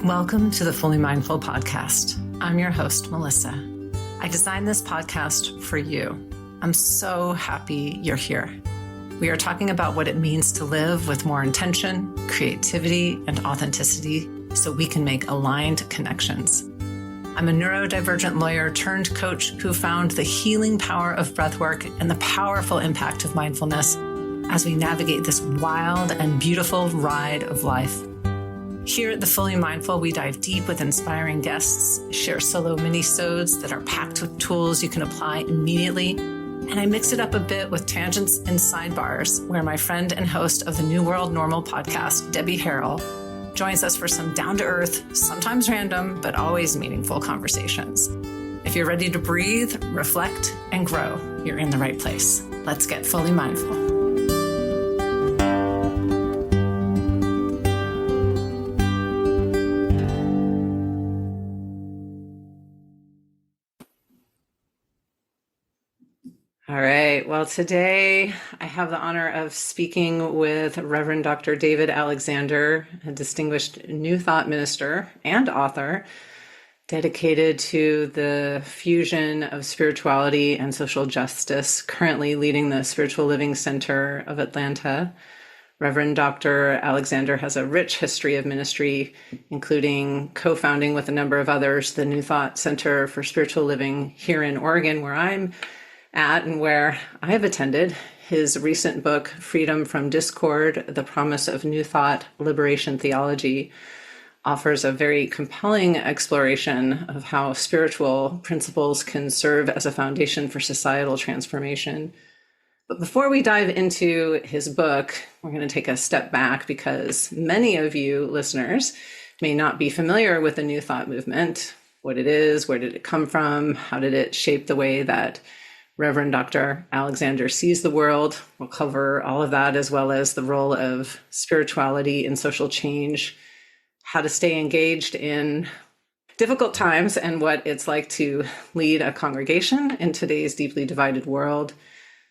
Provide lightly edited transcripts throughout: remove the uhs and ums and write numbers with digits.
Welcome to the Fully Mindful podcast. I'm your host, Melissa. I designed this podcast for you. I'm so happy you're here. We are talking about what it means to live with more intention, creativity, and authenticity so we can make aligned connections. I'm a neurodivergent lawyer turned coach who found the healing power of breathwork and the powerful impact of mindfulness as we navigate this wild and beautiful ride of life. Here at The Fully Mindful, we dive deep with inspiring guests, share solo mini-sodes that are packed with tools you can apply immediately, and I mix it up a bit with tangents and sidebars, where my friend and host of the New World Normal podcast, Debbie Harrell, joins us for some down-to-earth, sometimes random, but always meaningful conversations. If you're ready to breathe, reflect, and grow, you're in the right place. Let's get fully mindful. All right. Well, today I have the honor of speaking with Reverend Dr. David Alexander, a distinguished New Thought minister and author dedicated to the fusion of spirituality and social justice, currently leading the Spiritual Living Center of Atlanta. Reverend Dr. Alexander has a rich history of ministry, including co-founding with a number of others the New Thought Center for Spiritual Living here in Oregon, where I'm at and where I have attended. His recent book, Freedom from Discord, The Promise of New Thought, Liberation Theology, offers a very compelling exploration of how spiritual principles can serve as a foundation for societal transformation. But before we dive into his book, we're going to take a step back because many of you listeners may not be familiar with the New Thought movement, what it is, where did it come from, how did it shape the way that Reverend Dr. Alexander sees the world. We'll cover all of that, as well as the role of spirituality in social change, how to stay engaged in difficult times, and what it's like to lead a congregation in today's deeply divided world.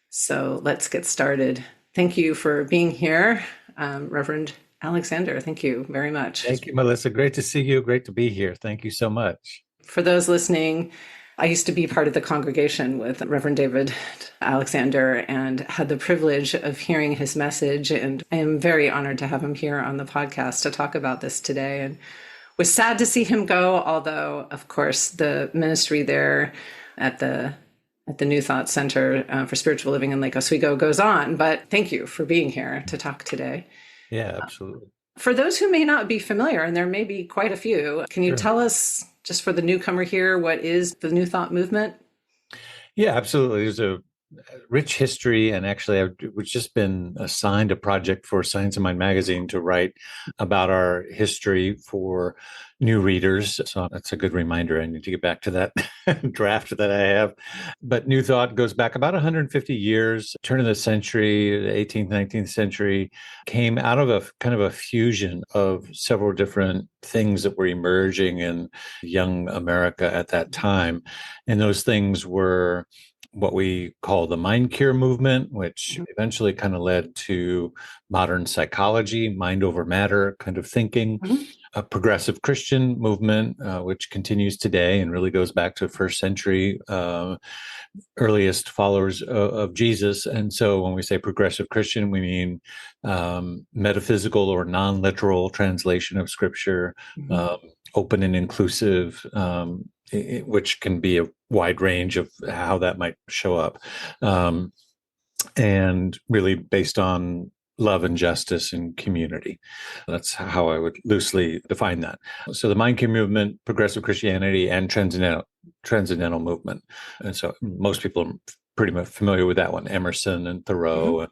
So let's get started. Thank you for being here, Reverend Alexander. Thank you very much. Thank you, Melissa. Great to see you. Great to be here. Thank you so much. For those listening, I used to be part of the congregation with Reverend David Alexander and had the privilege of hearing his message. And I am very honored to have him here on the podcast to talk about this today. And was sad to see him go, although, of course, the ministry there at the New Thought Center for Spiritual Living in Lake Oswego goes on. But thank you for being here to talk today. Yeah, absolutely. For those who may not be familiar, and there may be quite a few, can you tell us, just for the newcomer here, what is the New Thought movement? Yeah, absolutely. There's a rich history, and actually I've just been assigned a project for Science of Mind magazine to write about our history for new readers. So that's a good reminder. I need to get back to that draft that I have. But New Thought goes back about 150 years, turn of the century, the 18th, 19th century, came out of a kind of a fusion of several different things that were emerging in young America at that time. And those things were what we call the mind cure movement, which eventually kind of led to modern psychology, mind over matter kind of thinking, a progressive Christian movement, which continues today and really goes back to first century earliest followers of Jesus. And so when we say progressive Christian, we mean metaphysical or non-literal translation of scripture, open and inclusive, which can be a wide range of how that might show up, and really based on love and justice and community. That's how I would loosely define that. So the mind cure movement, progressive Christianity, and transcendental movement. And so most people are pretty much familiar with that one, Emerson and Thoreau.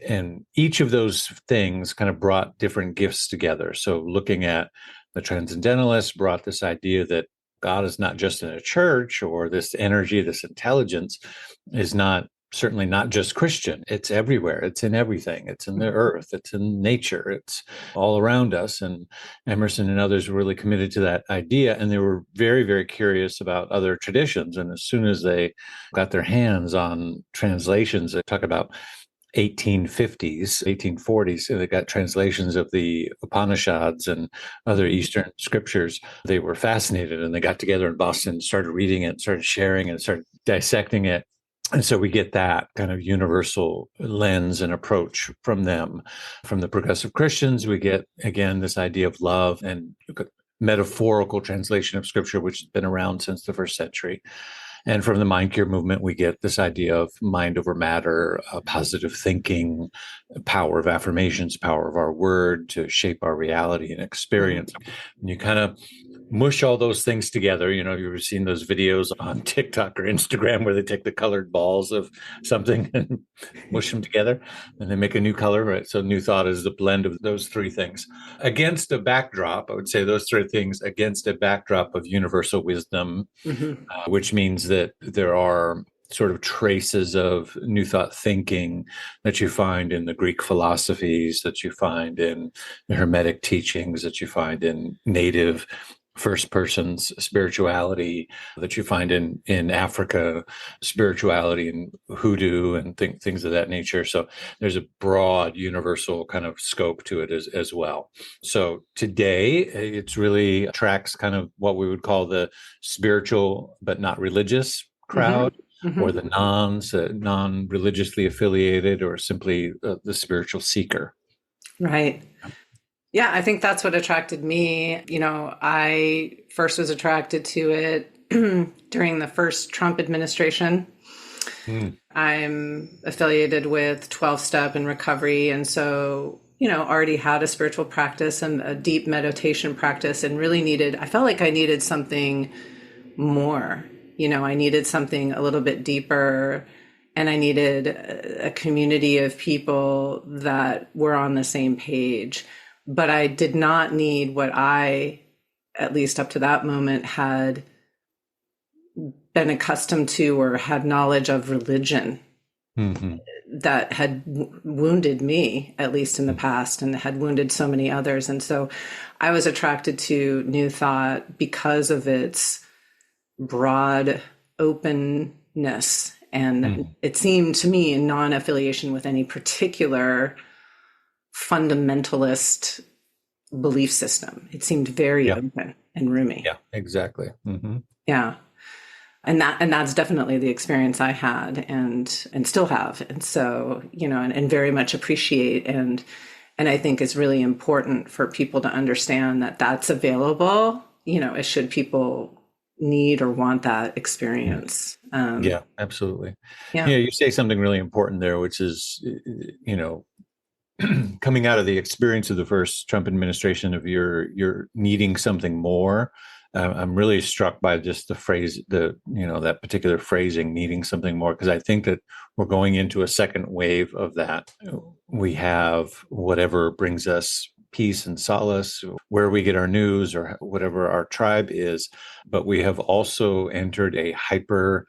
And each of those things kind of brought different gifts together. So looking at the transcendentalists brought this idea that God is not just in a church, or this energy, this intelligence is certainly not just Christian. It's everywhere. It's in everything. It's in the earth. It's in nature. It's all around us. And Emerson and others were really committed to that idea. And they were very, very curious about other traditions. And as soon as they got their hands on translations that talk about 1850s, 1840s. They got translations of the Upanishads and other Eastern scriptures. They were fascinated and they got together in Boston, started reading it, started sharing it, started dissecting it. And so we get that kind of universal lens and approach from them. From the progressive Christians, we get, again, this idea of love and metaphorical translation of scripture, which has been around since the first century. And from the mind cure movement, we get this idea of mind over matter, positive thinking, power of affirmations, power of our word to shape our reality and experience. And you kind of mush all those things together. You've ever seen those videos on TikTok or Instagram where they take the colored balls of something and mush them together and they make a new color, right? So new thought is the blend of those three things against a backdrop. I would say those three things against a backdrop of universal wisdom, which means that there are sort of traces of New Thought thinking that you find in the Greek philosophies, that you find in the Hermetic teachings, that you find in native first person's spirituality, that you find in Africa, spirituality and hoodoo and things of that nature. So there's a broad universal kind of scope to it as well. So today it's really tracks kind of what we would call the spiritual but not religious crowd. Or the non-religiously affiliated, or simply the spiritual seeker. Right. Yeah, I think that's what attracted me. I first was attracted to it during the first Trump administration. I'm affiliated with 12-step and recovery. And so, already had a spiritual practice and a deep meditation practice and I felt like I needed something more. I needed something a little bit deeper, and I needed a community of people that were on the same page. But I did not need what I, at least up to that moment, had been accustomed to or had knowledge of religion that had wounded me, at least in the past, and had wounded so many others. And so I was attracted to New Thought because of its broad openness. And it seemed to me a non-affiliation with any particular fundamentalist belief system. It seemed very open and roomy. Yeah, exactly. Yeah. And that's definitely the experience I had and still have. And so, and very much appreciate and I think is really important for people to understand that that's available, should people need or want that experience. Yeah, absolutely. Yeah. You say something really important there, which is, coming out of the experience of the first Trump administration of you're needing something more. I'm really struck by just the phrase, that particular phrasing, needing something more, because I think that we're going into a second wave of that. We have whatever brings us peace and solace, where we get our news or whatever our tribe is, but we have also entered a hyper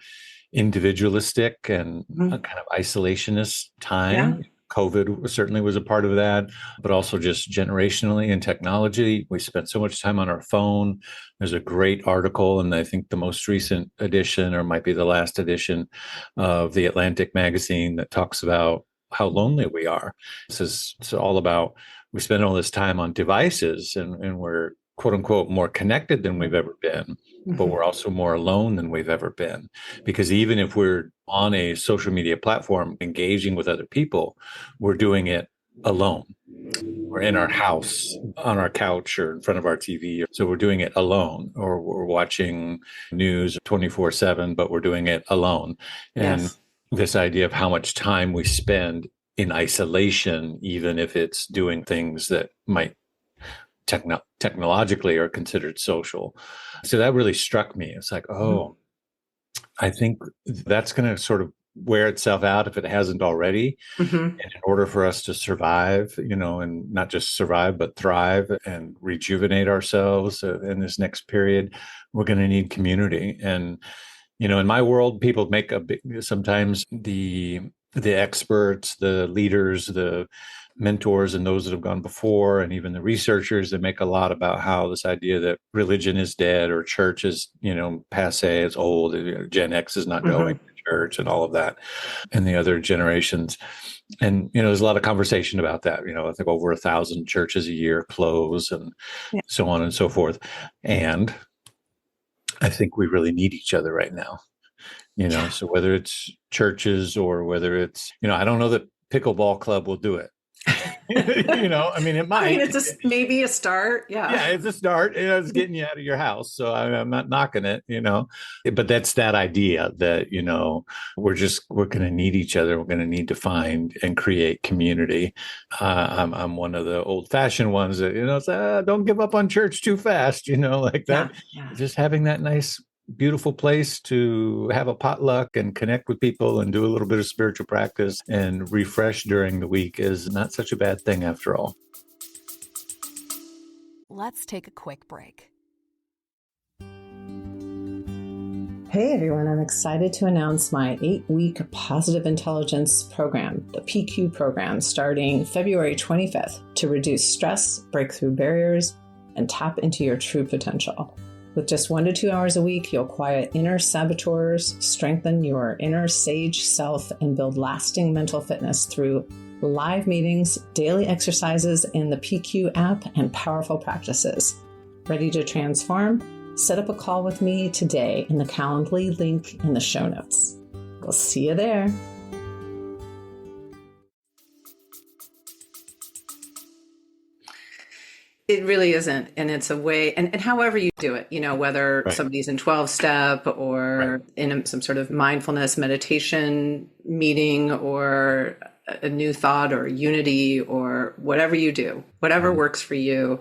individualistic and a kind of isolationist time. Yeah. COVID certainly was a part of that, but also just generationally and technology. We spent so much time on our phone. There's a great article, and I think the most recent edition, or might be the last edition, of the Atlantic magazine that talks about how lonely we are. It's all about, we spend all this time on devices and we're quote unquote more connected than we've ever been, but we're also more alone than we've ever been. Because even if we're on a social media platform engaging with other people, we're doing it alone. We're in our house, on our couch, or in front of our TV. So we're doing it alone, or we're watching news 24/7, but we're doing it alone. And this idea of how much time we spend in isolation, even if it's doing things that might technologically are considered social. So that really struck me. It's like, I think that's going to sort of wear itself out if it hasn't already. And in order for us to survive, and not just survive, but thrive and rejuvenate ourselves in this next period, we're going to need community. And, in my world, people make sometimes the experts, the leaders, the mentors, and those that have gone before, and even the researchers, that make a lot about how this idea that religion is dead or church is, passe, it's old, Gen X is not going to church and all of that, and the other generations. And, there's a lot of conversation about that. I think over 1,000 churches a year close and Yeah. so on and so forth. And I think we really need each other right now. Yeah. So whether it's churches or whether it's, I don't know that pickleball club will do it. I mean, it I mean, might. it's maybe a start. Yeah. Yeah, it's a start. It's getting you out of your house. So I'm not knocking it. But that's that idea that, we're going to need each other. We're going to need to find and create community. I'm one of the old fashioned ones that, say, don't give up on church too fast, like Yeah. that. Yeah. Just having that nice, beautiful place to have a potluck and connect with people and do a little bit of spiritual practice and refresh during the week is not such a bad thing after all. Let's take a quick break. Hey everyone, I'm excited to announce my 8-week Positive Intelligence program, the PQ program, starting February 25th to reduce stress, break through barriers, and tap into your true potential. With just 1 to 2 hours a week, you'll quiet inner saboteurs, strengthen your inner sage self, and build lasting mental fitness through live meetings, daily exercises in the PQ app, and powerful practices. Ready to transform? Set up a call with me today in the Calendly link in the show notes. We'll see you there. It really isn't. And it's a way, and however you do it, whether Right. somebody's in 12-step or in some sort of mindfulness meditation meeting or a new thought or unity or whatever you do, whatever works for you,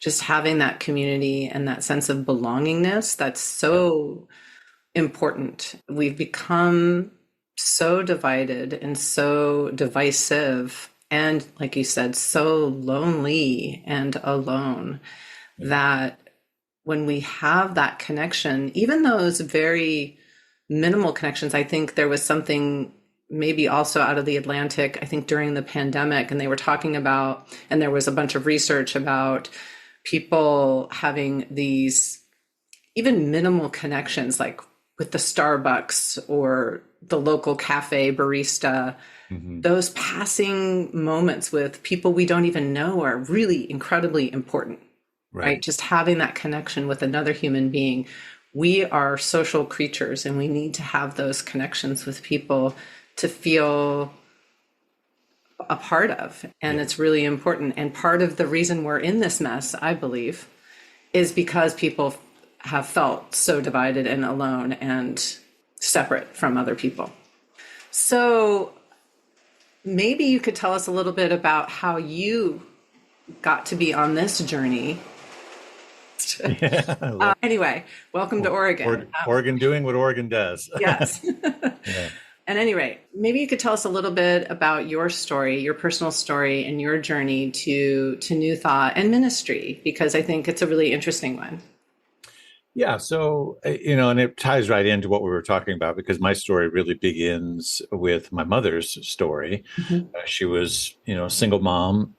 just having that community and that sense of belongingness, that's so important. We've become so divided and so divisive and, like you said, so lonely and alone that when we have that connection, even those very minimal connections, I think there was something maybe also out of the Atlantic, I think during the pandemic, and they were talking about, and there was a bunch of research about people having these even minimal connections, like with the Starbucks or the local cafe barista. Mm-hmm. Those passing moments with people we don't even know are really incredibly important, right? Just having that connection with another human being. We are social creatures and we need to have those connections with people to feel a part of. And it's really important. And part of the reason we're in this mess, I believe, is because people have felt so divided and alone and separate from other people. So maybe you could tell us a little bit about how you got to be on this journey. Anyway, welcome to Oregon. Oregon doing what Oregon does. Yes. Yeah. At any rate, maybe you could tell us a little bit about your story, your personal story, and your journey to New Thought and ministry, because I think it's a really interesting one. Yeah. So, and it ties right into what we were talking about, because my story really begins with my mother's story. Mm-hmm. She was, a single mom.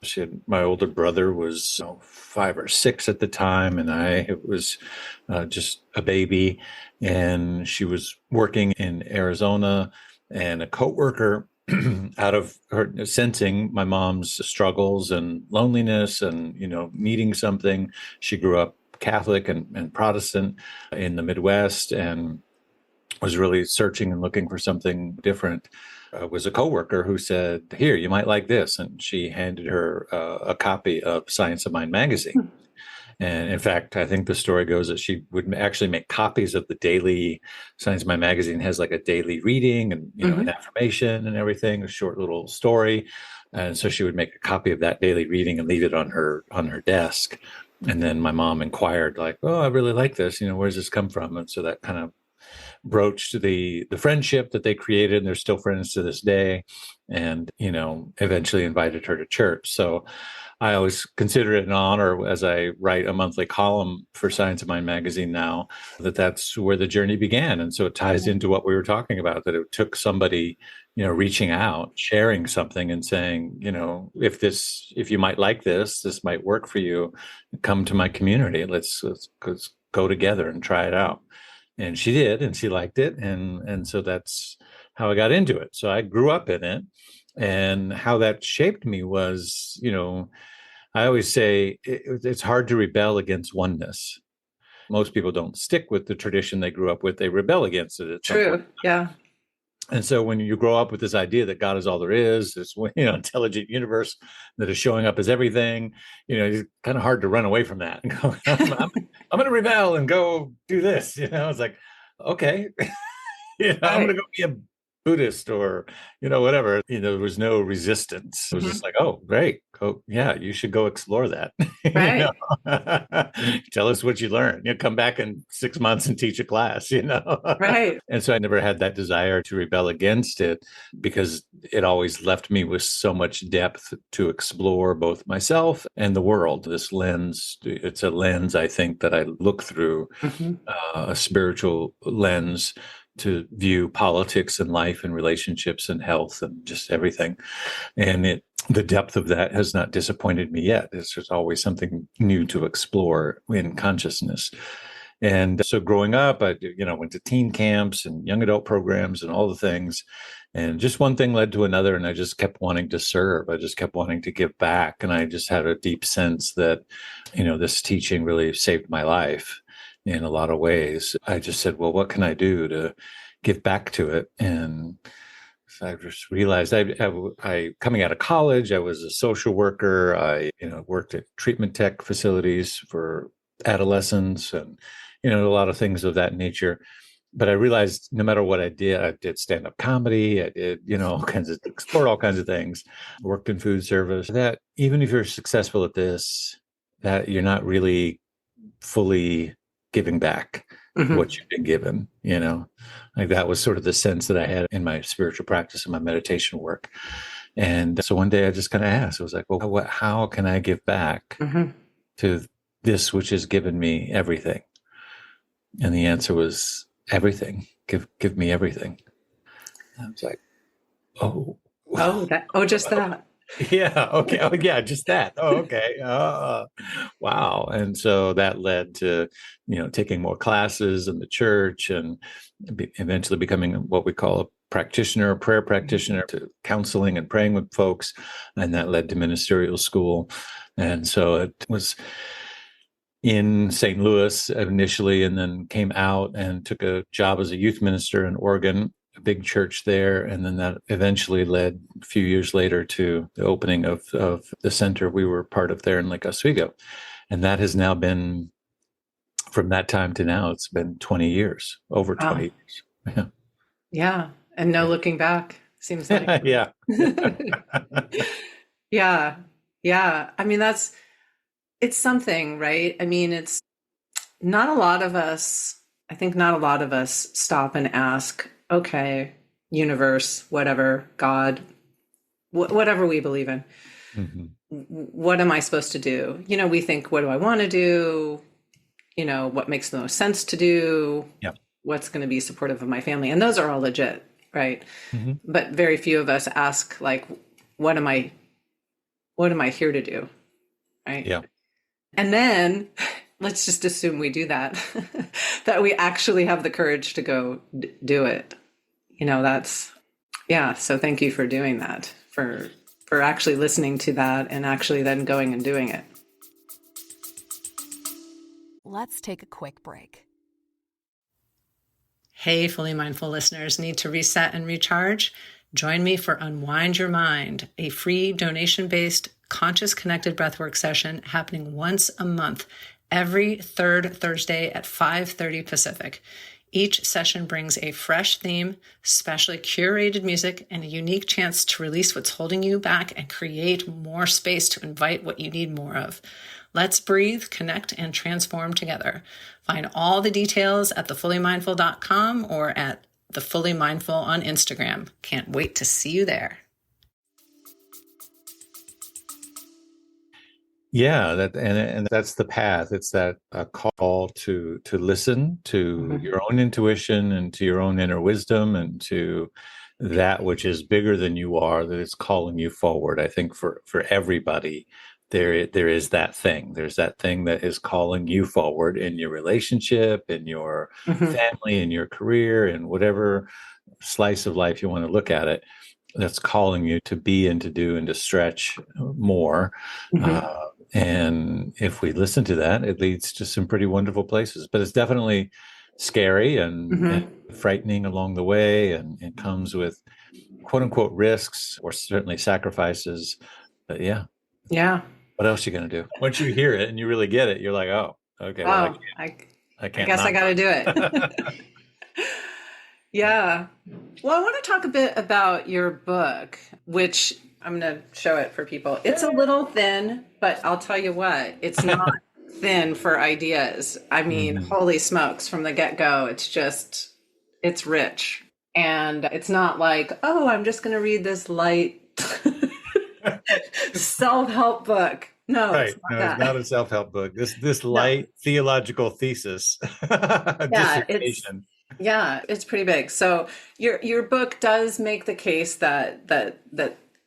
My older brother was 5 or 6 at the time, and I was just a baby. And she was working in Arizona, and a coworker, out of her sensing my mom's struggles and loneliness and, needing something. She grew up Catholic and Protestant in the Midwest and was really searching and looking for something different. Was a coworker who said, "Here, you might like this." And she handed her a copy of Science of Mind magazine. And in fact, I think the story goes that she would actually make copies of the daily. Science of Mind magazine has like a daily reading and, an affirmation and everything, a short little story. And so she would make a copy of that daily reading and leave it on her desk. And then my mom inquired, like, "Oh, I really like this. Where's this come from?" And so that kind of broached the friendship that they created. And they're still friends to this day. And, eventually invited her to church. So I always consider it an honor, as I write a monthly column for Science of Mind magazine now, that's where the journey began. And so it ties into what we were talking about, that it took somebody, reaching out, sharing something and saying, if you might like this might work for you, come to my community. Let's go together and try it out. And she did, and she liked it. And so that's how I got into it. So I grew up in it. And how that shaped me was, I always say it's hard to rebel against oneness. Most people don't stick with the tradition they grew up with. They rebel against it at some point. True. Yeah. And so when you grow up with this idea that God is all there is, this intelligent universe that is showing up as everything, it's kind of hard to run away from that and go, I'm going to rebel and go do this. It's like, okay, I'm going to go be a Buddhist or, whatever. There was no resistance. It was just like, oh, great. Oh, yeah, you should go explore that. Right. Tell us what you learned. Come back in 6 months and teach a class, Right. And so I never had that desire to rebel against it because it always left me with so much depth to explore both myself and the world. This lens, it's a lens, I think, that I look through, a spiritual lens to view politics and life and relationships and health and just everything. And the depth of that has not disappointed me yet. It's just always something new to explore in consciousness. And so growing up, I went to teen camps and young adult programs and all the things. And just one thing led to another. And I just kept wanting to serve. I just kept wanting to give back. And I just had a deep sense that, this teaching really saved my life in a lot of ways. I just said, well, what can I do to give back to it? And so I just realized I coming out of college, I was a social worker. I, worked at treatment tech facilities for adolescents and, a lot of things of that nature. But I realized no matter what I did stand-up comedy, I did, explored all kinds of things, worked in food service, that even if you're successful at this, that you're not really fully giving back what you've been given, like that was sort of the sense that I had in my spiritual practice and my meditation work. And so one day I just kind of asked, I was like, well, how can I give back to this, which has given me everything? And the answer was everything. Give me everything. And I was like, just that. Yeah. Okay. Oh, yeah. Just that. Oh, okay. Wow. And so that led to, taking more classes in the church and eventually becoming what we call a practitioner, a prayer practitioner, to counseling and praying with folks. And that led to ministerial school. And so it was in St. Louis initially, and then came out and took a job as a youth minister in Oregon, a big church there. And then that eventually led a few years later to the opening of the center we were part of there in Lake Oswego. And that has now been, from that time to now, it's been 20 years, over 20 years. Yeah. Yeah. And no looking back, seems like. Yeah. Yeah. Yeah. I mean, it's something, right? I mean, it's not a lot of us, I think not a lot of us stop and ask, okay, universe, whatever, God, whatever we believe in, what am I supposed to do? We think, what do I want to do? What makes the most sense to do? Yeah. What's going to be supportive of my family? And those are all legit, right? But very few of us ask, like, what am I here to do? Right? Yeah. And then let's just assume we do that, that we actually have the courage to go do it. So thank you for doing that, for actually listening to that and actually then going and doing it. Let's take a quick break. Hey, Fully Mindful listeners, need to reset and recharge? Join me for Unwind Your Mind, a free donation-based conscious connected breathwork session happening once a month, every third Thursday at 5:30 Pacific. Each session brings a fresh theme, specially curated music, and a unique chance to release what's holding you back and create more space to invite what you need more of. Let's breathe, connect, and transform together. Find all the details at thefullymindful.com or at thefullymindful on Instagram. Can't wait to see you there. Yeah, and that's the path. It's that call to listen to your own intuition and to your own inner wisdom and to that which is bigger than you are, that is calling you forward. I think for everybody, there is that thing. There's that thing that is calling you forward in your relationship, in your Hmm. family, in your career, in whatever slice of life you want to look at it. That's calling you to be and to do and to stretch more. Uh, Hmm. and if we listen to that, it leads to some pretty wonderful places. But it's definitely scary and Hmm. frightening along the way, and it comes with quote unquote risks or certainly sacrifices. But yeah, Yeah. what else are you going to do? Once you hear it and you really get it, you're like, oh, okay, well, Oh, I I can't guess I not. got to do it. Yeah. Well, I want to talk a bit about your book, which I'm going to show it for people. It's a little thin, but I'll tell you what, it's not thin for ideas. I mean, Mhm. holy smokes, from the get-go, it's rich. And it's not like, oh, I'm just going to read this light self-help book. No, it's Right. not No, it's not that. a self-help book. This No. light theological thesis Yeah, it's dissertation. yeah, it's pretty big. So your book does make the case that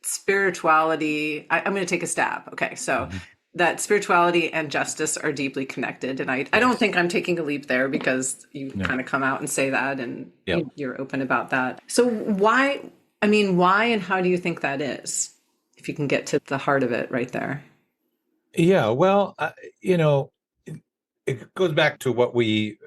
spirituality. I'm going to take a stab. Okay, so Mhm. that spirituality and justice are deeply connected, and I don't Yes. think I'm taking a leap there because you No. kind of come out and say that, and Yep. you're open about that. So why? I mean, why and how do you think that is? If you can get to the heart of it, right there. Yeah. Well, you know, it goes back to what we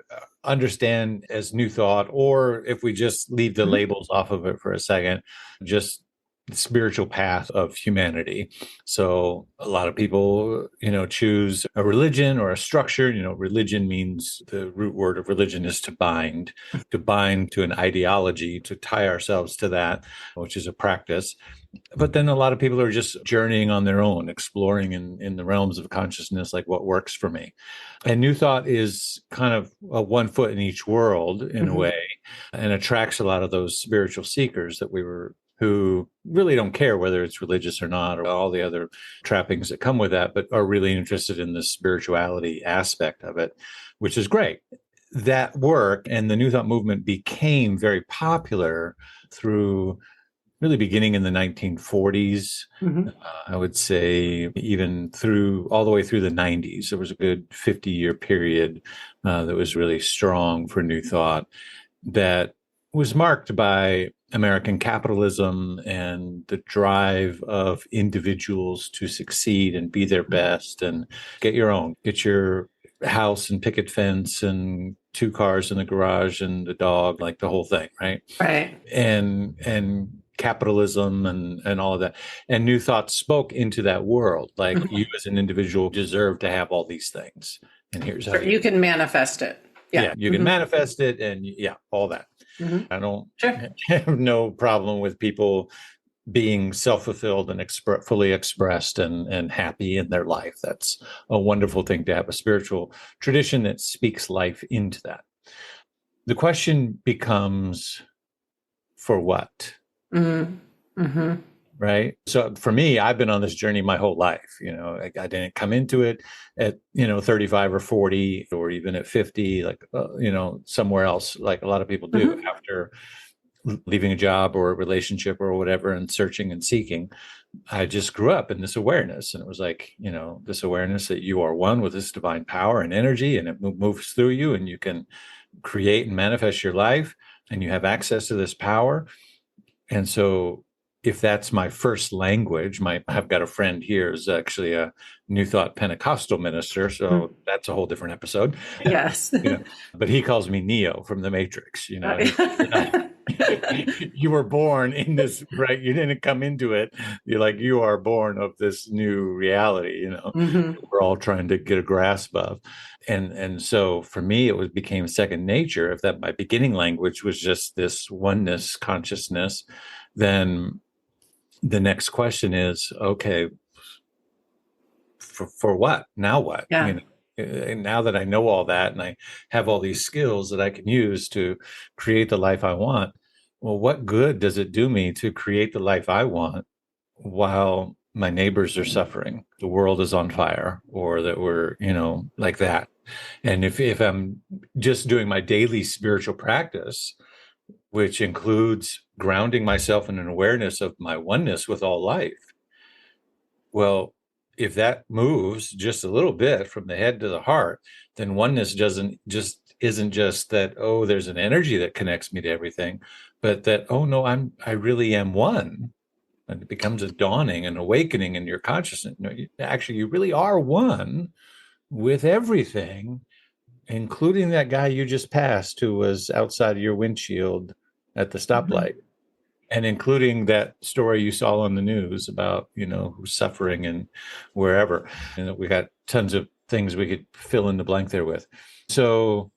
understand as new thought, or if we just leave the Mhm. labels off of it for a second, just the spiritual path of humanity. So a lot of people, choose a religion or a structure. Religion means the root word of religion is to bind to an ideology, to tie ourselves to that, which is a practice. But then a lot of people are just journeying on their own, exploring in the realms of consciousness, like what works for me. And New Thought is kind of a one foot in each world in a Mhm. way, and attracts a lot of those spiritual seekers who really don't care whether it's religious or not, or all the other trappings that come with that, but are really interested in the spirituality aspect of it, which is great. That work and the New Thought movement became very popular through really beginning in the 1940s. Mhm. I would say even through all the way through the 90s. There was a good 50-year period that was really strong for New Thought, that was marked by American capitalism and the drive of individuals to succeed and be their best and get your house and picket fence and two cars in the garage and the dog, like the whole thing, right? Right. And capitalism and all of that. And New Thought spoke into that world, like, you Mhm. as an individual deserve to have all these things, and here's how Sure, you you can manifest it. Yeah. yeah, you can Hmm. manifest it, and yeah, all that. Hmm. I don't Sure. have no problem with people being self-fulfilled and fully expressed and happy in their life. That's a wonderful thing to have a spiritual tradition that speaks life into that. The question becomes, for what? Mm. Hmm. Right. So for me, I've been on this journey my whole life. I didn't come into it at, 35 or 40 or even at 50, like, somewhere else, like a lot of people do Hmm. after leaving a job or a relationship or whatever and searching and seeking. I just grew up in this awareness. And it was like, this awareness that you are one with this divine power and energy, and it moves through you, and you can create and manifest your life, and you have access to this power. And so, if that's my first language, I've got a friend here who's actually a New Thought Pentecostal minister, so that's a whole different episode. Yes. you know, but he calls me Neo from the Matrix. He's like, you were born in this, right? You didn't come into it. You're like, you are born of this new reality. Hmm. We're all trying to get a grasp of. And so for me, it became second nature. If that my beginning language was just this oneness consciousness, then the next question is, okay, for what? Now what? Yeah. And now that I know all that and I have all these skills that I can use to create the life I want, well, what good does it do me to create the life I want while my neighbors are suffering, the world is on fire, or that we're, like that? And if I'm just doing my daily spiritual practice, which includes grounding myself in an awareness of my oneness with all life, well, if that moves just a little bit from the head to the heart, then oneness doesn't just isn't just that, oh, there's an energy that connects me to everything, but that, oh no, I really am one. And it becomes a dawning, an awakening in your consciousness. No, actually, you really are one with everything, including that guy you just passed who was outside of your windshield at the Mhm. stoplight, and including that story you saw on the news about, who's suffering and wherever. And we got tons of things we could fill in the blank there with. So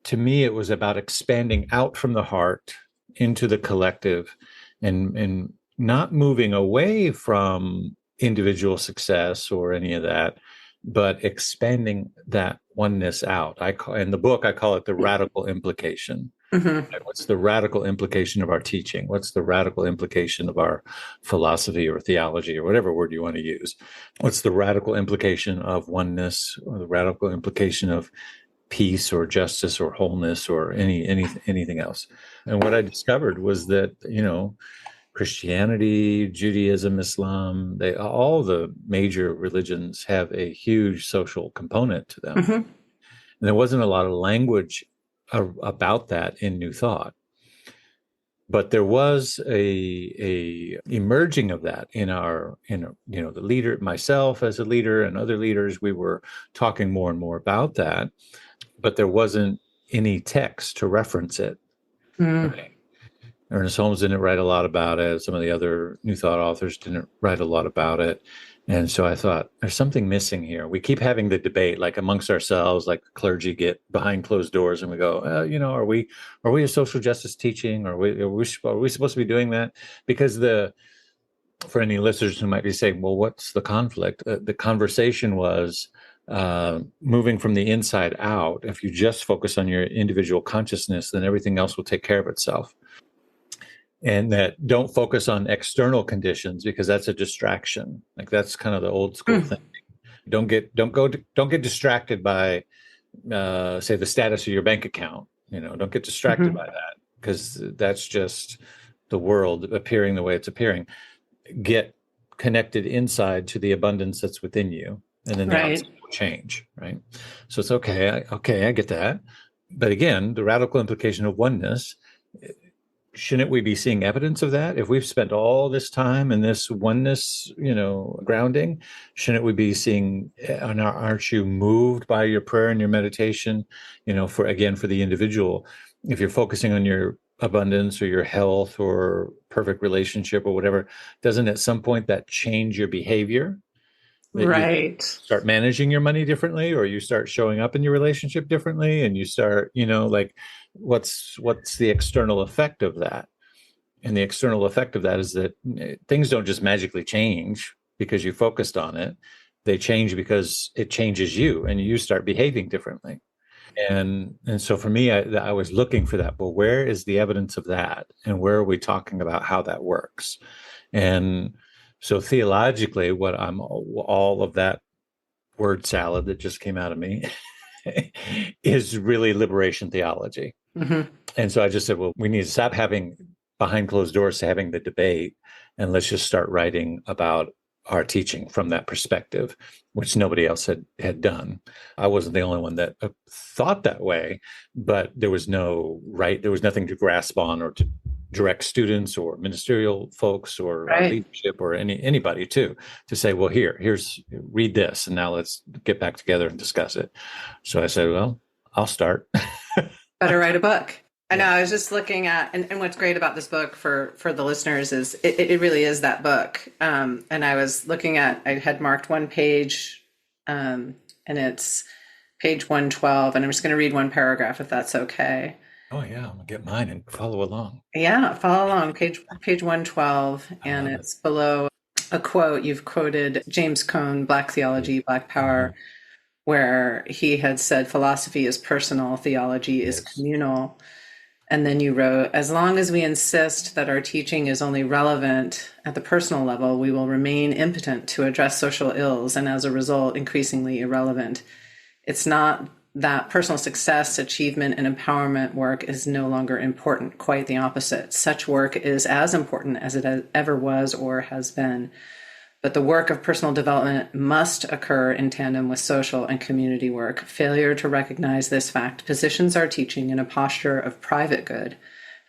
to me, it was about expanding out from the heart into the collective, and not moving away from individual success or any of that, but expanding that oneness out. In the book, I call it the radical implication. Mhm. What's the radical implication of our teaching? What's the radical implication of our philosophy or theology or whatever word you want to use? What's the radical implication of oneness, or the radical implication of peace or justice or wholeness or anything else? And what I discovered was that, Christianity, Judaism, Islam, they all the major religions have a huge social component to them. Mhm. And there wasn't a lot of language about that in New Thought, but there was a emerging of that the leader, myself as a leader and other leaders. We were talking more and more about that, but there wasn't any text to reference it. Mm. Right? Ernest Holmes didn't write a lot about it. Some of the other New Thought authors didn't write a lot about it. And so I thought, there's something missing here. We keep having the debate, like amongst ourselves, like the clergy get behind closed doors, and we go, are we a social justice teaching? Are we supposed to be doing that? Because for any listeners who might be saying, well, what's the conflict? The conversation was moving from the inside out. If you just focus on your individual consciousness, then everything else will take care of itself. And that don't focus on external conditions, because that's a distraction. Like that's kind of the old school Mm. thing. Don't get distracted by say the status of your bank account. Don't get distracted Mhm. by that, because that's just the world appearing the way it's appearing. Get connected inside to the abundance that's within you, and then the Right. outside will change, right? So it's okay, I get that. But again, the radical implication of oneness, shouldn't we be seeing evidence of that? If we've spent all this time in this oneness, grounding, shouldn't we be seeing, and aren't you moved by your prayer and your meditation, for the individual, if you're focusing on your abundance or your health or perfect relationship or whatever, doesn't at some point that change your behavior? That you Right. start managing your money differently, or you start showing up in your relationship differently, and you start, like, what's the external effect of that? And the external effect of that is that things don't just magically change because you focused on it. They change because it changes you, and you start behaving differently. And so for me, I was looking for that. Well, where is the evidence of that, and where are we talking about how that works? And so theologically, what I'm all of that word salad that just came out of me is really liberation theology. Mhm. And so I just said, well, we need to stop having behind closed doors to having the debate, and let's just start writing about our teaching from that perspective, which nobody else had done. I wasn't the only one that thought that way, but there was nothing to grasp on or to direct students or ministerial folks or our Right. leadership or anybody to say, well, here's read this, and now let's get back together and discuss it. So I said, well, I'll start. Better write a book. I know. Yeah. I was just looking at, and what's great about this book for the listeners is it really is that book. And I was looking at, I had marked one page, and it's page 112, and I'm just going to read one paragraph if that's okay. Oh yeah, I'm gonna get mine and follow along. Yeah, follow along. Page 112, I and love it. it's below a quote. You've quoted James Cone, Black Theology, Black Mm-hmm. Power, where he had said philosophy is personal, theology is Yes. communal. And then you wrote, as long as we insist that our teaching is only relevant at the personal level, we will remain impotent to address social ills, and as a result, increasingly irrelevant. It's not that personal success, achievement, and empowerment work is no longer important. Quite the opposite. Such work is as important as it ever was or has been. But the work of personal development must occur in tandem with social and community work. Failure to recognize this fact positions our teaching in a posture of private good,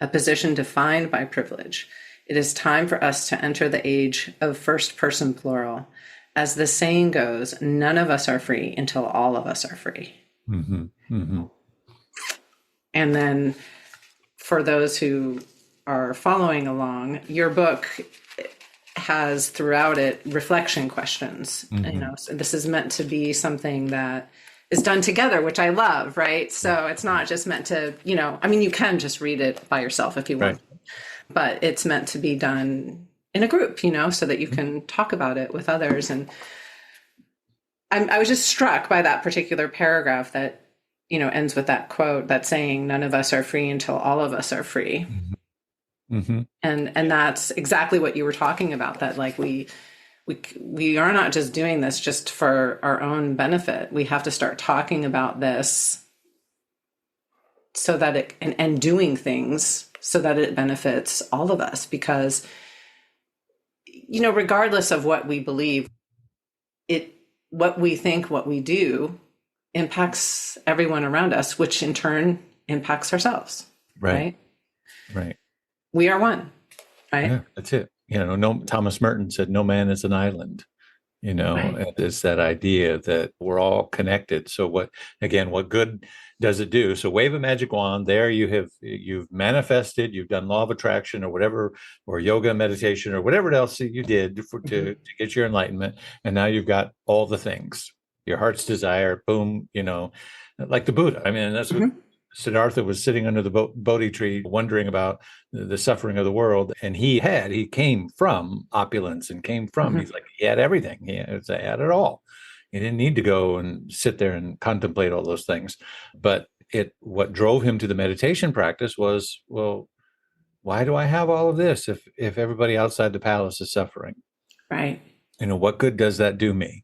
a position defined by privilege. It is time for us to enter the age of first person plural. As the saying goes, none of us are free until all of us are free. Mm-hmm. Mm-hmm. And then for those who are following along, your book has throughout it reflection questions. Mm-hmm. So this is meant to be something that is done together, which I love, right? So it's not just meant to, you can just read it by yourself if you want, but it's meant to be done in a group, so that you can talk about it with others. And I was just struck by that particular paragraph that, ends with that quote, that saying, none of us are free until all of us are free. Mm-hmm. And that's exactly what you were talking about, that like we are not just doing this just for our own benefit. We have to start talking about this so that it and doing things so that it benefits all of us, because regardless of what we believe, what we think, what we do impacts everyone around us, which in turn impacts ourselves. Right. We are one, right? Yeah, that's it. Thomas Merton said, no man is an island. And it's that idea that we're all connected. So what good does it do? So wave a magic wand. There you've manifested, you've done law of attraction or whatever, or yoga, meditation, or whatever else you did to get your enlightenment. And now you've got all the things, your heart's desire, boom, like the Buddha. I mean, that's what Siddhartha was sitting under the Bodhi tree, wondering about the suffering of the world. And he came from opulence and he's like, he had everything. He had it all. He didn't need to go and sit there and contemplate all those things. But what drove him to the meditation practice was, well, why do I have all of this if everybody outside the palace is suffering? Right. What good does that do me?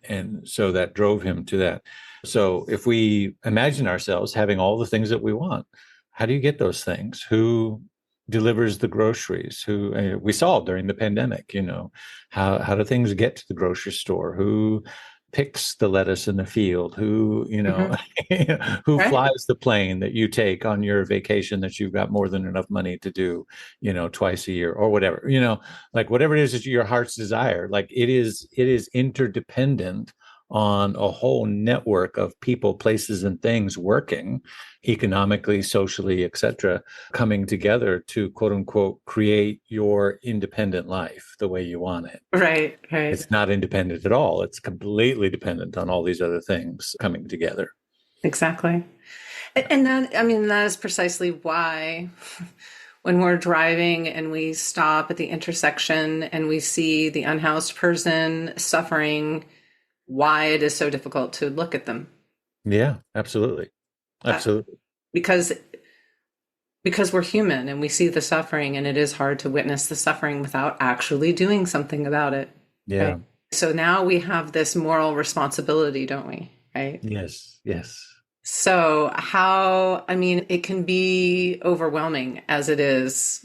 And so that drove him to that. So if we imagine ourselves having all the things that we want, how do you get those things? Who delivers the groceries? Who we saw during the pandemic, how do things get to the grocery store? Who picks the lettuce in the field? Who, who flies the plane that you take on your vacation that you've got more than enough money to do, twice a year or whatever, like whatever it is that your heart's desire, like it is interdependent on a whole network of people, places, and things working economically, socially, etc., coming together to quote unquote create your independent life the way you want it. Right. It's not independent at all. It's completely dependent on all these other things coming together. Exactly. And that is precisely why when we're driving and we stop at the intersection and we see the unhoused person suffering, why it is so difficult to look at them. Yeah, absolutely. Because we're human and we see the suffering, and it is hard to witness the suffering without actually doing something about it. Yeah. Right? So now we have this moral responsibility, don't we? Right? Yes. So it can be overwhelming as it is.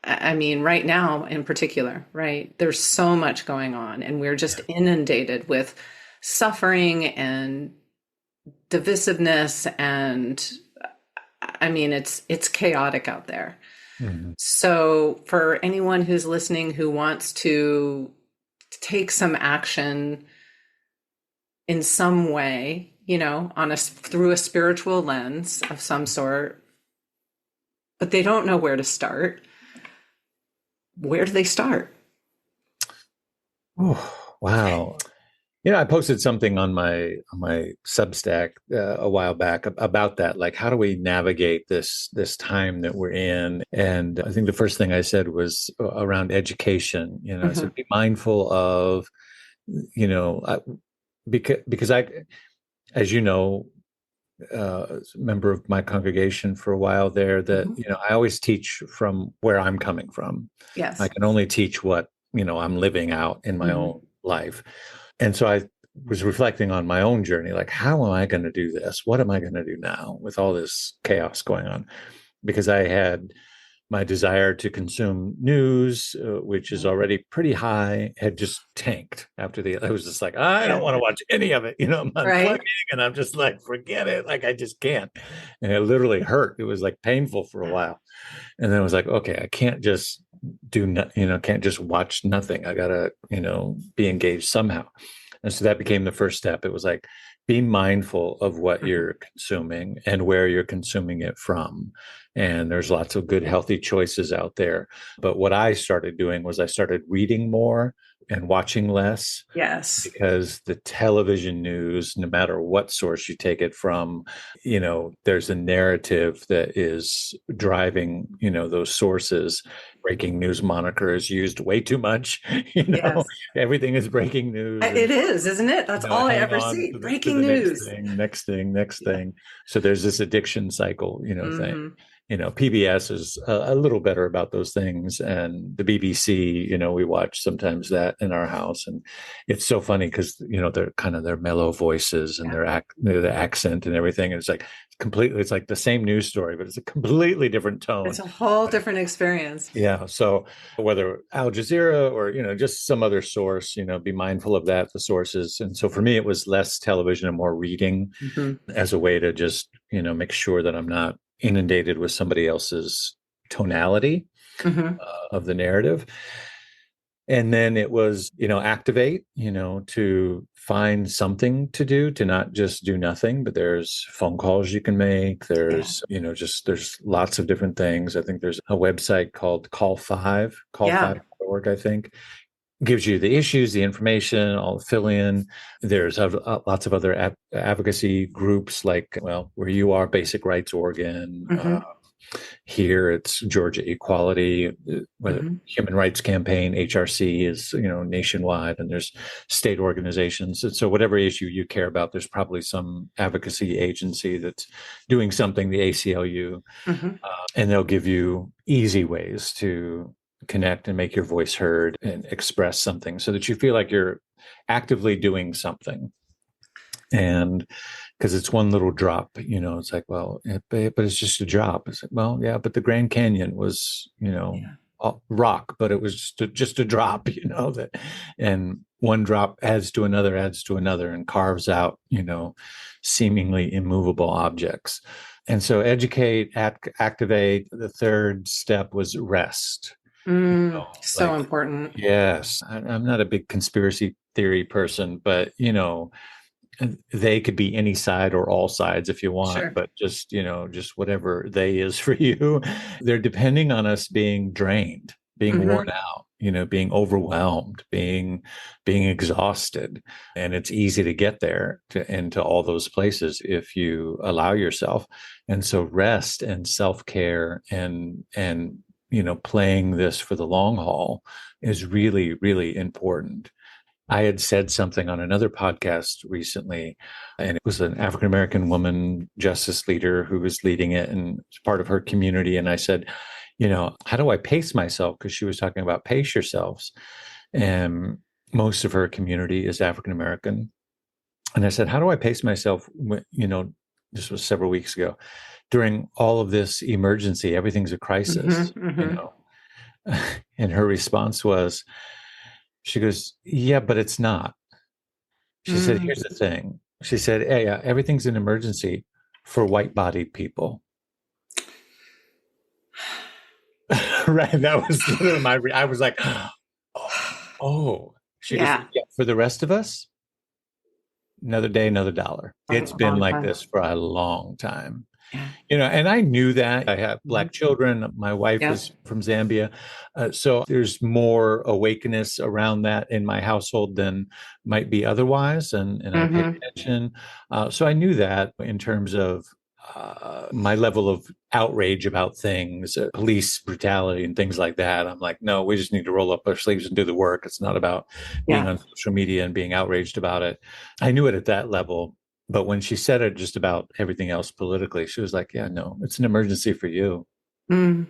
Right now in particular, right? There's so much going on and we're just inundated with suffering and divisiveness, and it's chaotic out there. Mm-hmm. So for anyone who's listening who wants to take some action in some way, through a spiritual lens of some sort, but they don't know where to start, where do they start? Oh, wow. I posted something on my Substack a while back about that. Like, how do we navigate this time that we're in? And I think the first thing I said was around education. I said, be mindful of, because I, as member of my congregation for a while there, that I always teach from where I'm coming from. Yes, I can only teach what I'm living out in my own life. And so I was reflecting on my own journey, like, how am I going to do this? What am I going to do now with all this chaos going on? Because I had My desire to consume news, which is already pretty high, had just tanked after I was just like, I don't Yeah. want to watch any of it. I'm Right. unplugging and I'm just like, forget it. Like, I just can't. And it literally hurt. It was like painful for a while. And then I was like, okay, I can't just can't just watch nothing. I gotta, be engaged somehow. And so that became the first step. It was like, be mindful of what Mhm. you're consuming and where you're consuming it from. And there's lots of good, healthy choices out there. But what I started doing was I started reading more and watching less, Yes. because the television news, no matter what source you take it from, there's a narrative that is driving, those sources. Breaking news moniker is used way too much. Yes. Everything is breaking news, and It is, isn't it? That's all I hang ever on see. to Breaking the next news. thing, next thing, next Yeah. thing. So there's this addiction cycle, thing. Hmm. PBS is a little better about those things, and the BBC, we watch sometimes that in our house, and it's so funny because they're kind of their mellow voices and Yeah. the accent and everything, and it's like completely, it's like the same news story, but it's a completely different It's tone. a whole different experience. Yeah. So whether Al Jazeera or, just some other source, be mindful of that, the sources. And so for me, it was less television and more reading Hmm. as a way to just, make sure that I'm not inundated with somebody else's tonality Hmm. of the narrative. And then it was, activate, to find something to do, to not just do nothing, but there's phone calls you can make. Yeah. There's, there's lots of different things. I think there's a website called Yeah. call5.org, I think, gives you the issues, the information, all the fill in. There's lots of other advocacy groups like, well, where you are, Basic Rights Oregon, Hmm. here it's Georgia Equality, whether Hmm. Human Rights Campaign, HRC is, nationwide, and there's state organizations. And so whatever issue you care about, there's probably some advocacy agency that's doing something, the ACLU, Hmm. and they'll give you easy ways to connect and make your voice heard and express something so that you feel like you're actively doing something. And because it's one little drop, it's like, well, but it's just a drop. It's like, well, yeah, but the Grand Canyon was, Yeah. rock, but it was just a drop, that, and one drop adds to another, and carves out, seemingly immovable objects. And so educate, activate. The third step was rest. So Like, important. yes, I'm not a big conspiracy theory person, but they could be any side or all sides if you want, Sure. but just, just whatever they is for you. They're depending on us being drained, being worn Hmm. out, being overwhelmed, being exhausted. And it's easy to get there into all those places if you allow yourself. And so rest and self-care and playing this for the long haul is really, really important. I had said something on another podcast recently, and it was an African American woman justice leader who was leading it, and it's part of her community. And I said, how do I pace myself? Because she was talking about pace yourselves. And most of her community is African American. And I said, how do I pace myself? This was several weeks ago during all of this emergency, everything's a Hmm. crisis, Hmm. And her response was, she goes, yeah, but it's not. She said, Mm. here's the thing. She said, hey, everything's an emergency for white bodied people. Right. That was literally I was like, oh. She goes, Yeah. yeah, for the rest of us, another day, another dollar. It's Long, been long like time. this for a long time. Yeah. And I knew that. I have Mhm. Black children. My wife Yep. is from Zambia. So there's more awakeness around that in my household than might be otherwise. And I pay Hmm. attention. So I knew that in terms of my level of outrage about things, police brutality and things like that. I'm like, no, we just need to roll up our sleeves and do the work. It's not about being Yeah. on social media and being outraged about it. I knew it at that level. But when she said it just about everything else politically, she was like, yeah, no, it's an emergency for you. Mm.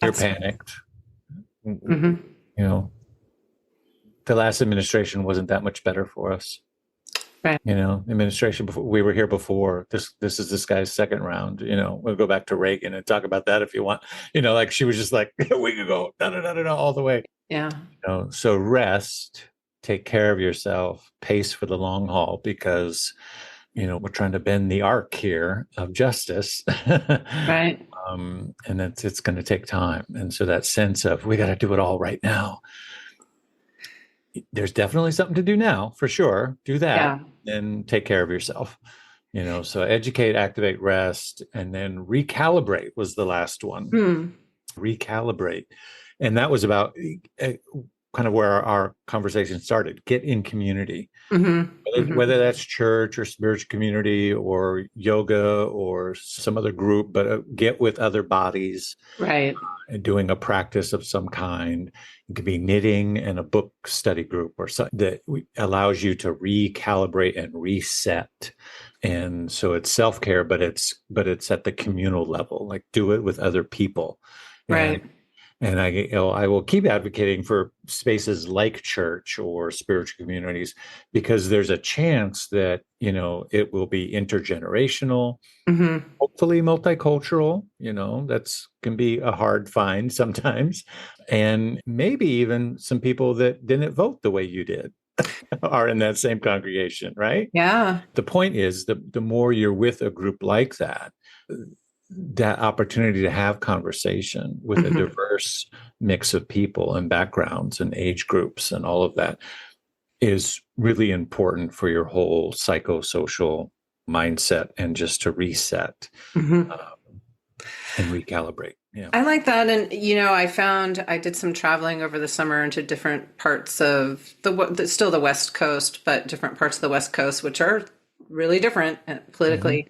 You're That's. panicked. Hmm. The last administration wasn't that much better for us. Right. Administration before we were here before. This is this guy's second round. We'll go back to Reagan and talk about that if you want. Like she was just like we could go da da da da all the way. Yeah. So rest, take care of yourself, pace for the long haul, because we're trying to bend the arc here of justice. Right. And it's going to take time. And so that sense of we got to do it all right now. There's definitely something to do now, for sure. Do that, and take care of yourself. So educate, activate, rest, and then recalibrate was the last one. Recalibrate. And that was about kind of where our conversation started. Get in community, whether that's church or spiritual community or yoga or some other group, but get with other bodies, right? And doing a practice of some kind. It could be knitting and a book study group or something that allows you to recalibrate and reset. And so it's self-care, but it's at the communal level. Like do it with other people, right? And I will keep advocating for spaces like church or spiritual communities, because there's a chance that, it will be intergenerational, hopefully multicultural, that's can be a hard find sometimes. And maybe even some people that didn't vote the way you did are in that same congregation, right? Yeah. The point is the more you're with a group like that opportunity to have conversation with a diverse mix of people and backgrounds and age groups and all of that is really important for your whole psychosocial mindset, and just to reset and recalibrate. Yeah. I like that. And, I found I did some traveling over the summer into different parts of still the West Coast, but different parts of the West Coast, which are really different politically.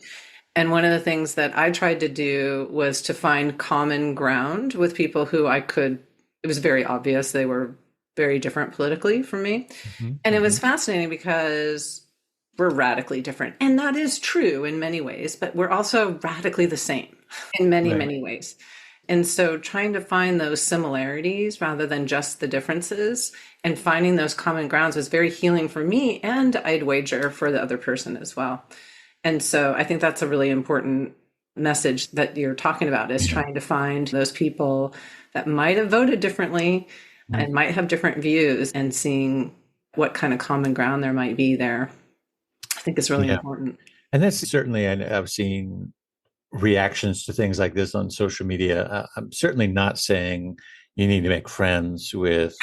And one of the things that I tried to do was to find common ground with people who it was very obvious they were very different politically from me. And it was fascinating because we're radically different. And that is true in many ways, but we're also radically the same in many, many ways. And so trying to find those similarities rather than just the differences and finding those common grounds was very healing for me, and I'd wager for the other person as well. And so I think that's a really important message that you're talking about, is trying to find those people that might have voted differently and might have different views, and seeing what kind of common ground there might be there. I think it's really important. And that's certainly, I've seen reactions to things like this on social media. I'm certainly not saying you need to make friends with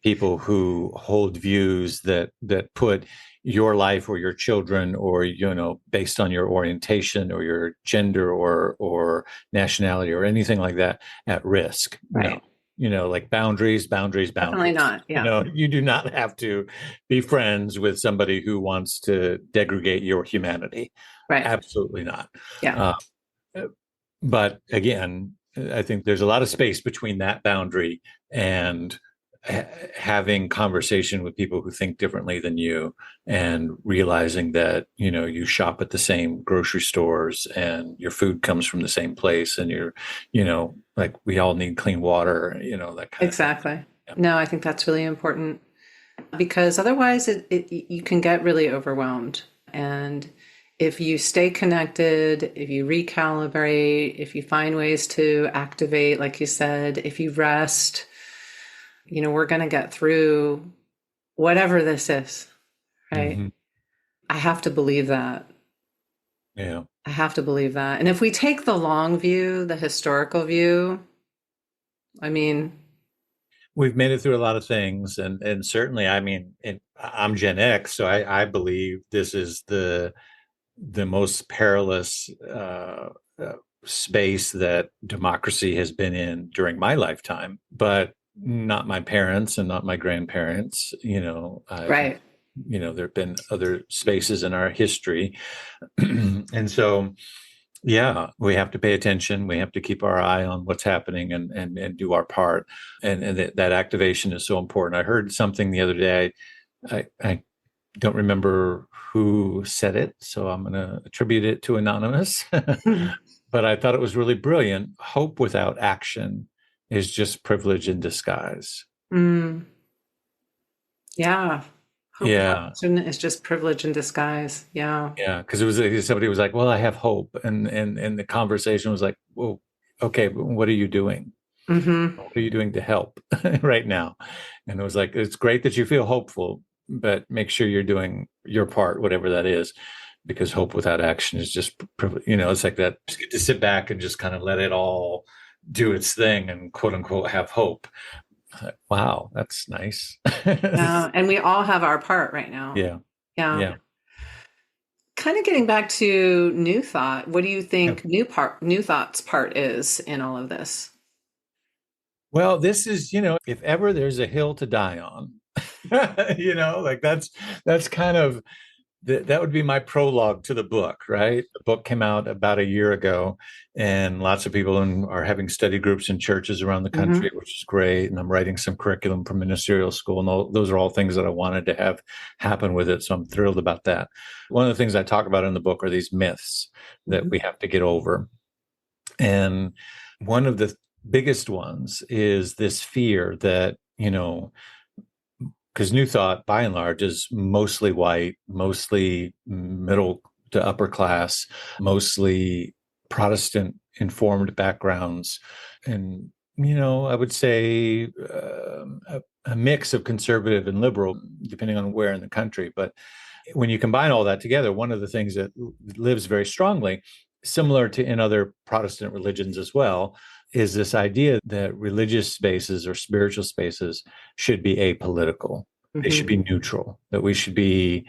people who hold views that put your life or your children or, based on your orientation or your gender or nationality or anything like that at risk. Right. No. Like boundaries. Definitely not. Yeah. You do not have to be friends with somebody who wants to degrade your humanity. Right. Absolutely not. Yeah. But again, I think there's a lot of space between that boundary and having conversation with people who think differently than you, and realizing that, you shop at the same grocery stores and your food comes from the same place, and you're, like we all need clean water, that kind exactly. of thing. Yeah. No, I think that's really important, because otherwise you can get really overwhelmed. And if you stay connected, if you recalibrate, if you find ways to activate, like you said, if you rest, we're going to get through whatever this is, right? I have to believe that. Yeah. I have to believe that. And if we take the long view, the historical view, we've made it through a lot of things. And certainly, I'm Gen X, so I believe this is the most perilous space that democracy has been in during my lifetime, but not my parents and not my grandparents. right. There have been other spaces in our history. And so, we have to pay attention. We have to keep our eye on what's happening and do our part. And that activation is so important. I heard something the other day. I don't remember who said it, so I'm going to attribute it to Anonymous. But I thought it was really brilliant. Hope without action is just privilege in disguise. Yeah. Hope and Yeah. action is just privilege in disguise. Yeah. Yeah. Because it was somebody was like, well, I have hope. And the conversation was like, well, okay, but what are you doing? Mm-hmm. What are you doing to help right now? And it was like, it's great that you feel hopeful, but make sure you're doing your part, whatever that is, because hope without action is just, it's like that. Just get to sit back and just kind of let it all do its thing and quote unquote have hope. Wow, that's nice. Yeah. And we all have our part right now. Yeah. Yeah. Yeah. Kind of getting back to New Thought, what do you Yeah. think New Thought's part is in all of this? Well, this is, if ever there's a hill to die on, like that's kind of that would be my prologue to the book, right? The book came out about a year ago, and lots of people are having study groups in churches around the Mm-hmm. country, which is great. And I'm writing some curriculum for ministerial school, and those are all things that I wanted to have happen with it. So I'm thrilled about that. One of the things I talk about in the book are these myths that Mm-hmm. we have to get over. And one of the biggest ones is this fear that, because New Thought, by and large, is mostly white, mostly middle to upper class, mostly Protestant informed backgrounds. And, I would say a mix of conservative and liberal, depending on where in the country. But when you combine all that together, one of the things that lives very strongly, similar to in other Protestant religions as well, is this idea that religious spaces or spiritual spaces should be apolitical. They should Mm-hmm. be neutral, that we should be,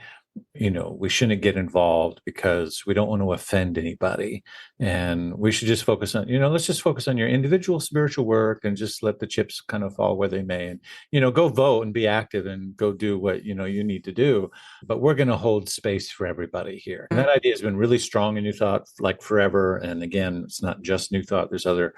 we shouldn't get involved because we don't want to offend anybody. And we should just focus on, let's just focus on your individual spiritual work and just let the chips kind of fall where they may. And, go vote and be active and go do what, you need to do. But we're going to hold space for everybody here. And that idea has been really strong in New Thought, like forever. And again, it's not just New Thought, there's other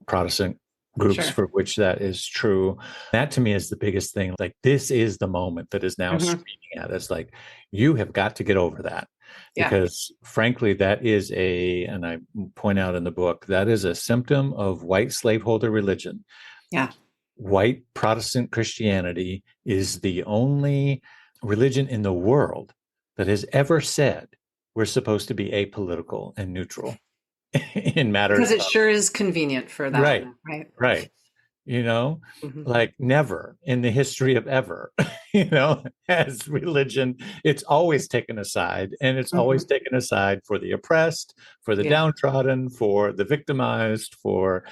Protestant groups Sure. for which that is true. That to me is the biggest thing. Like, this is the moment that is now Mm-hmm. screaming at us. Like, you have got to get over that. Yeah. Because frankly, that is and I point out in the book, that is a symptom of white slaveholder religion. Yeah. White Protestant Christianity is the only religion in the world that has ever said we're supposed to be apolitical and neutral in Because matters it of, sure is convenient for that, right, right? right. you know Mm-hmm. like never in the history of ever as religion, it's always taken a side, and it's Mm-hmm. always taken a side for the oppressed, for the Yeah. downtrodden, for the victimized, for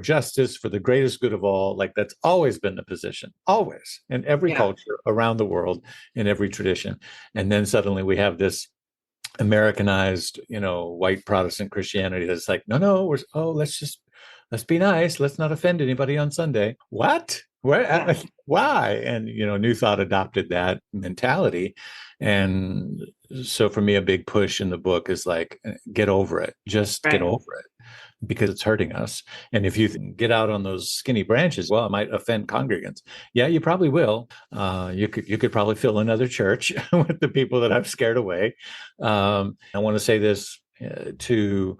justice, for the greatest good of all. Like, that's always been the position, always, in every Yeah. culture around the world, in every tradition. And then suddenly we have this Americanized, white Protestant Christianity that's like, no, let's be nice. Let's not offend anybody on Sunday. What? Where? Yeah. Why? And New Thought adopted that mentality, and so for me, a big push in the book is like, get over it. Just get Right. over it, because it's hurting us. And if you get out on those skinny branches, well, it might offend congregants. Yeah, you probably will. You could probably fill another church with the people that I've scared away. I want to say this to,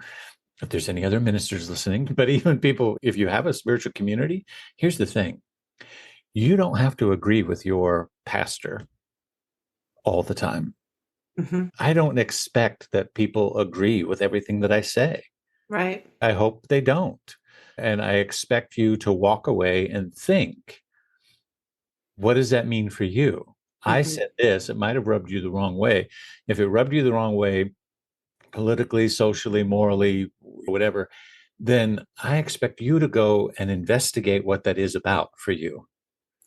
if there's any other ministers listening, but even people, if you have a spiritual community, here's the thing: you don't have to agree with your pastor all the time. Mm-hmm. I don't expect that people agree with everything that I say. Right. I hope they don't. And I expect you to walk away and think, what does that mean for you? I Mm-hmm. said this, it might have rubbed you the wrong way. If it rubbed you the wrong way, politically, socially, morally, whatever, then I expect you to go and investigate what that is about for you.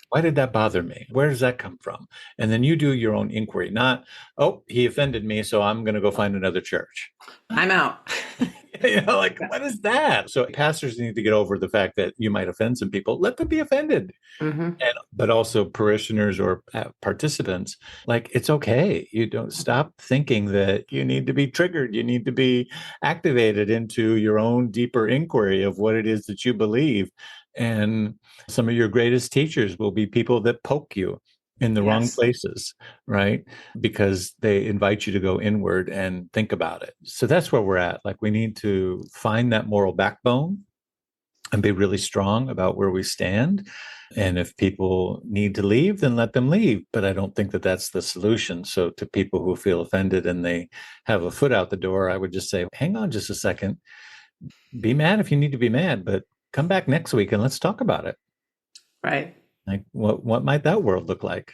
Why did that bother me? Where does that come from? And then you do your own inquiry, not, oh, he offended me, so I'm going to go find another church. I'm out. Like, Yeah. what is that? So pastors need to get over the fact that you might offend some people. Let them be offended. Mm-hmm. But also parishioners or participants, like, it's okay. You don't stop thinking that you need to be triggered. You need to be activated into your own deeper inquiry of what it is that you believe. And some of your greatest teachers will be people that poke you in the wrong Yes. places, right? Because they invite you to go inward and think about it. So that's where we're at. Like, we need to find that moral backbone and be really strong about where we stand. And if people need to leave, then let them leave. But I don't think that that's the solution. So to people who feel offended and they have a foot out the door, I would just say, hang on just a second. Be mad if you need to be mad, but come back next week and let's talk about it. Right. Like, what might that world look like?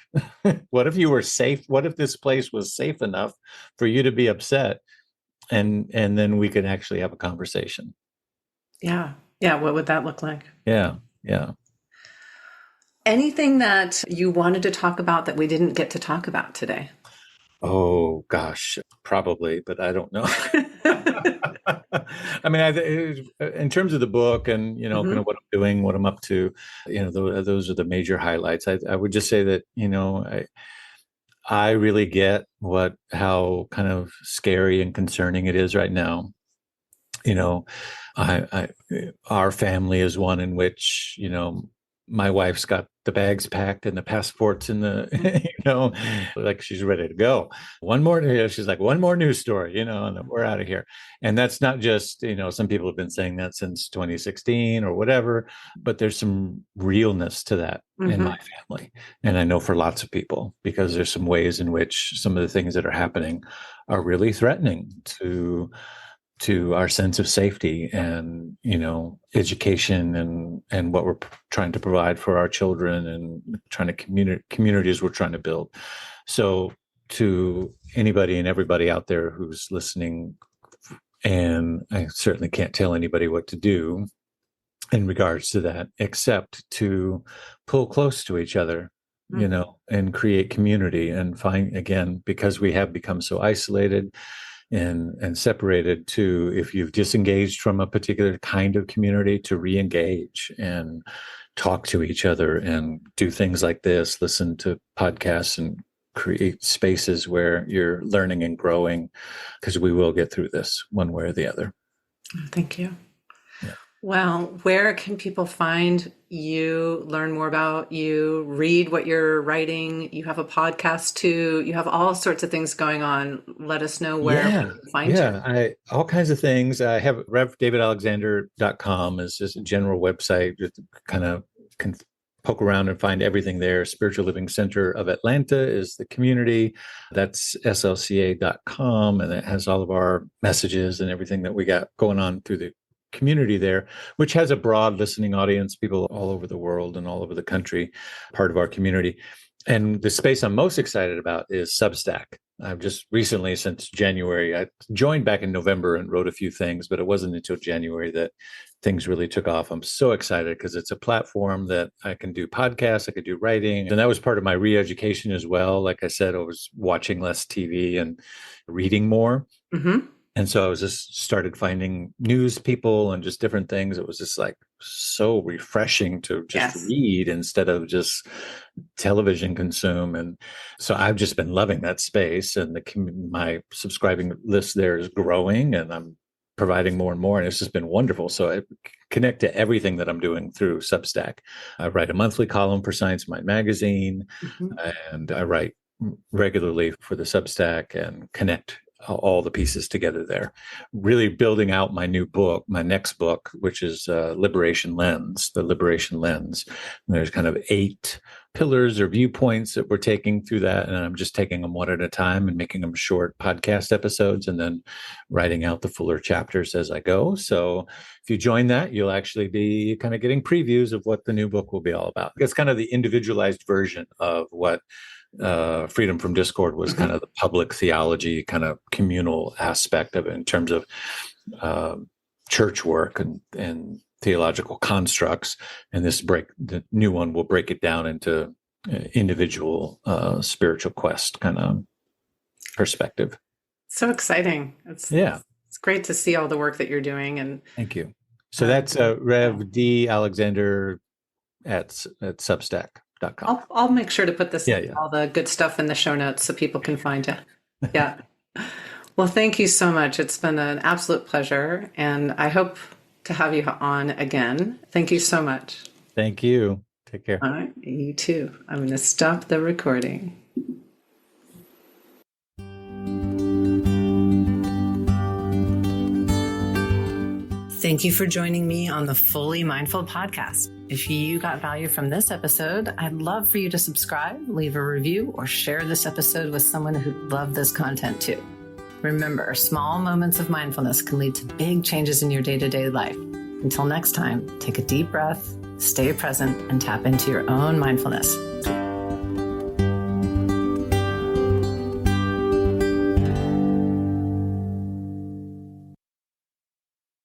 What if you were safe? What if this place was safe enough for you to be upset, and then we could actually have a conversation? Yeah. Yeah. What would that look like? Yeah. Yeah. Anything that you wanted to talk about that we didn't get to talk about today? Oh gosh, probably, but I don't know. I mean, in terms of the book and kind of what I'm doing, what I'm up to, those are the major highlights. I would just say that I really get how kind of scary and concerning it is right now. You know, our family is one in which my wife's got the bags packed and the passports in the like she's ready to go. One more, she's like, one more news story, and then we're out of here. And that's not just, some people have been saying that since 2016 or whatever, but there's some realness to that in my family. And I know for lots of people, because there's some ways in which some of the things that are happening are really threatening to our sense of safety and education and what we're trying to provide for our children and trying to communities we're trying to build. So to anybody and everybody out there who's listening, and I certainly can't tell anybody what to do in regards to that, except to pull close to each other, and create community and find, again, because we have become so isolated and separated, to, if you've disengaged from a particular kind of community, to re-engage and talk to each other and do things like this, listen to podcasts and create spaces where you're learning and growing, because we will get through this one way or the other. Thank you. Yeah. Well, where can people find you, learn more about you, read what you're writing? You have a podcast too. You have all sorts of things going on. Let us know where we can find you. All kinds of things. I have revdavidalexander.com is just a general website. Just kind of can poke around and find everything there. Spiritual Living Center of Atlanta is the community. That's slca.com, and it has all of our messages and everything that we got going on through the community there, which has a broad listening audience, people all over the world and all over the country, part of our community. And the space I'm most excited about is Substack. I've just recently, since January, I joined back in November and wrote a few things, but it wasn't until January that things really took off. I'm so excited because it's a platform that I can do podcasts, I could do writing. And that was part of my re-education as well. Like I said, I was watching less TV and reading more. And so I was just started finding news people and just different things. It was just like so refreshing to just read instead of just television consume. And so I've just been loving that space, and my subscribing list there is growing, and I'm providing more and more, and it's just been wonderful. So I connect to everything that I'm doing through Substack. I write a monthly column for Science Mind magazine, and I write regularly for the Substack and connect all the pieces together there, really building out my new book, my next book, which is the Liberation Lens. And there's kind of 8 pillars or viewpoints that we're taking through that. And I'm just taking them one at a time and making them short podcast episodes, and then writing out the fuller chapters as I go. So if you join that, you'll actually be kind of getting previews of what the new book will be all about. It's kind of the individualized version of what Freedom from Discord was, kind of the public theology, kind of communal aspect of it in terms of church work and theological constructs. And the new one will break it down into individual spiritual quest kind of perspective. So exciting. It's great to see all the work that you're doing. And thank you. So that's Rev D. Alexander at Substack. I'll make sure to put this all the good stuff in the show notes so people can find you. Yeah. Well, thank you so much. It's been an absolute pleasure, and I hope to have you on again. Thank you so much. Thank you. Take care. All right. You too. I'm going to stop the recording. Thank you for joining me on the Fully Mindful podcast. If you got value from this episode, I'd love for you to subscribe, leave a review, or share this episode with someone who'd love this content too. Remember, small moments of mindfulness can lead to big changes in your day-to-day life. Until next time, take a deep breath, stay present, and tap into your own mindfulness.